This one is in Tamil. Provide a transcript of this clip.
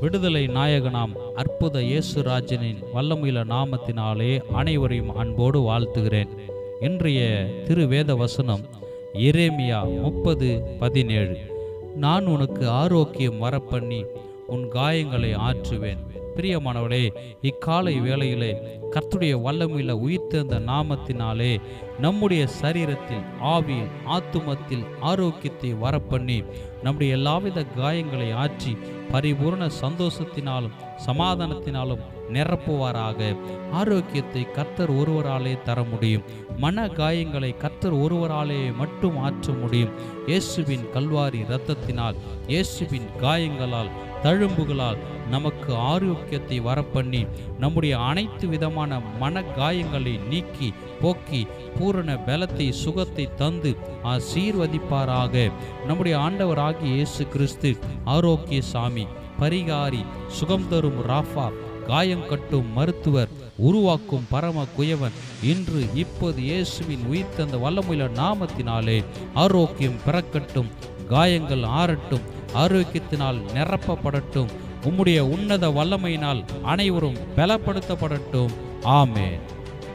விடுதலை நாயகனாம் அற்புத இயேசுராஜனின் வல்லமையுள்ள நாமத்தினாலே அனைவரையும் அன்போடு வாழ்த்துகிறேன். இன்றைய திருவேத வசனம் எரேமியா 30:17. நான் உனக்கு ஆரோக்கியம் வரப்பண்ணி உன் காயங்களை ஆற்றுவேன். பிரியமானவர்களே, இக்காலை வேளையிலே கர்த்தருடைய வல்லமையுள்ள உயிர்த்தெழுந்த நாமத்தினாலே நம்முடைய சரீரத்தில், ஆவியில், ஆத்துமத்தில் ஆரோக்கியத்தை வரப்பண்ணி நம்முடைய எல்லாவித காயங்களை ஆற்றி பரிபூர்ண சந்தோஷத்தினாலும் சமாதானத்தினாலும் நிரப்புவாராக. ஆரோக்கியத்தை கர்த்தர் ஒருவராலே தர முடியும். மன காயங்களை கர்த்தர் ஒருவராலே மட்டும் ஆற்ற முடியும். இயேசுவின் கல்வாரி இரத்தத்தினால், இயேசுவின் காயங்களால், தழும்புகளால் நமக்கு ஆரோக்கியத்தை வரப்பண்ணி நம்முடைய அனைத்து விதமான மன காயங்களை நீக்கி போக்கி பூரண பலத்தை, சுகத்தை தந்து ஆசீர்வதிப்பாராக. நம்முடைய ஆண்டவராகிய இயேசு கிறிஸ்து ஆரோக்கிய சாமி, பரிகாரி, சுகம் தரும் ராஃபா, காயம் கட்டும் மருத்துவர், உருவாக்கும் பரம குயவன், இன்று இப்போது இயேசுவின் உயிர்த்தெழுந்த வல்லமையுள்ள நாமத்தினாலே ஆரோக்கியம் பிறக்கட்டும், காயங்கள் ஆறட்டும், ஆரோக்கியத்தினால் நிரப்பப்படட்டும். உம்முடைய உன்னத வல்லமையினால் அனைவரும் பலப்படுத்தப்படட்டும். ஆமென்.